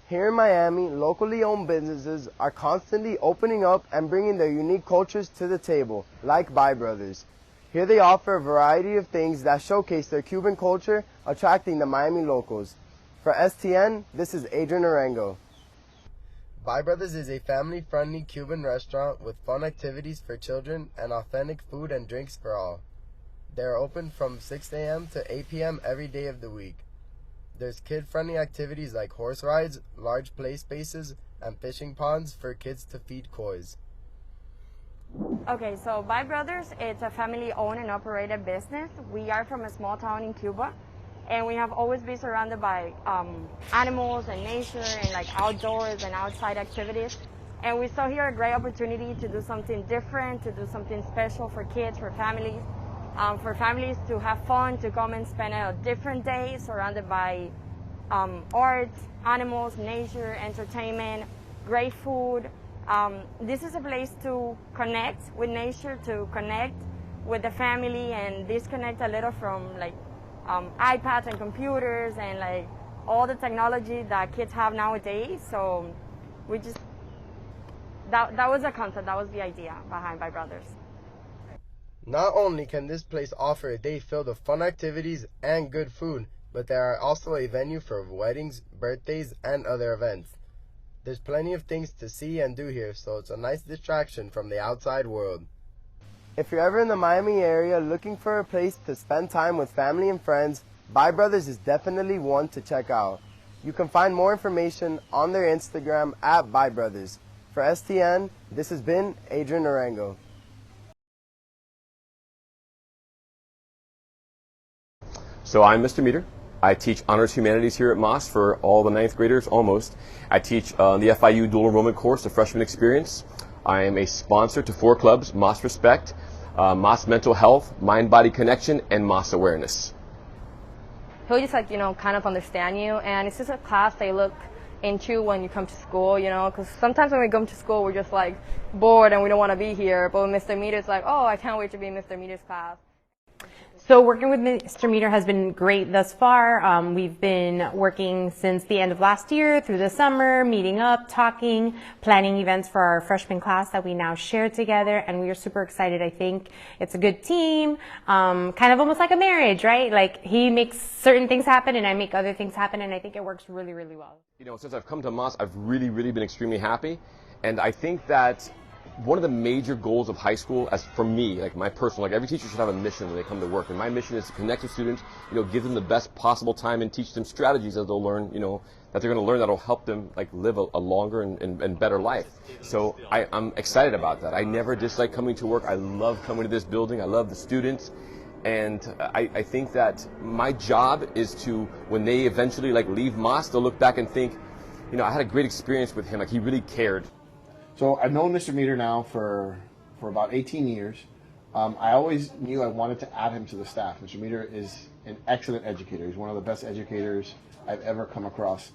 Here in Miami, locally owned businesses are constantly opening up and bringing their unique cultures to the table, like Bai Brothers. Here they offer a variety of things that showcase their Cuban culture, attracting the Miami locals. For STN, this is Adrian Arango. Bai Brothers is a family-friendly Cuban restaurant with fun activities for children and authentic food and drinks for all. They are open from 6 a.m. to 8 p.m. every day of the week. There's kid-friendly activities like horse rides, large play spaces, and fishing ponds for kids to feed kois. Okay, so Bai Brothers, it's a family-owned and operated business. We are from a small town in Cuba, and we have always been surrounded by animals and nature and like outdoors and outside activities. And we saw here a great opportunity to do something different, to do something special for kids, for families to have fun, to come and spend a different day surrounded by art, animals, nature, entertainment, great food. This is a place to connect with nature, to connect with the family and disconnect a little from like iPads and computers and like all the technology that kids have nowadays. So we just, that was the concept, that was the idea behind Bai Brothers. Not only can this place offer a day filled with fun activities and good food, but they are also a venue for weddings, birthdays, and other events. There's plenty of things to see and do here, so it's a nice distraction from the outside world. If you're ever in the Miami area looking for a place to spend time with family and friends, Bai Brothers is definitely one to check out. You can find more information on their Instagram at Bai Brothers. For STN, this has been Adrian Arango. So I'm Mr. Meter. I teach Honors Humanities here at Moss for all the 9th graders, almost. I teach the FIU Dual Enrollment course, the Freshman Experience. I am a sponsor to 4 clubs, Moss Respect, Moss Mental Health, Mind Body Connection, and Moss Awareness. He'll just like, kind of understand you, and it's just a class they look into when you come to school, because sometimes when we come to school we're just like bored and we don't want to be here, but when Mr. Meter's like, oh, I can't wait to be in Mr. Meter's class. So working with Mr. Meter has been great thus far. We've been working since the end of last year through the summer, meeting up, talking, planning events for our freshman class that we now share together, and we are super excited. I think it's a good team, kind of almost like a marriage, right? Like he makes certain things happen and I make other things happen, and I think it works really, really well. Since I've come to Moss, I've really been extremely happy, and I think that one of the major goals of high school, as for me, like my personal, like every teacher should have a mission when they come to work, and my mission is to connect with students, give them the best possible time and teach them strategies that they'll learn, that they're going to learn that'll help them like live a longer and better life. So I'm excited about that. I never dislike coming to work. I love coming to this building. I love the students. And I think that my job is to, when they eventually like leave Moss, they'll look back and think, I had a great experience with him. Like he really cared. So I've known Mr. Meter now for about 18 years. I always knew I wanted to add him to the staff. Mr. Meter is an excellent educator. He's one of the best educators I've ever come across.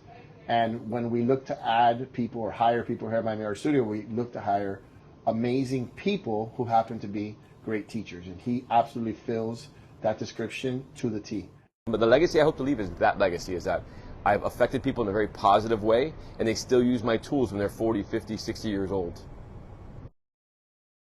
And when we look to add people or hire people here at Miami Art Studio, we look to hire amazing people who happen to be great teachers. And he absolutely fills that description to the T. But the legacy I hope to leave is that I've affected people in a very positive way, and they still use my tools when they're 40, 50, 60 years old.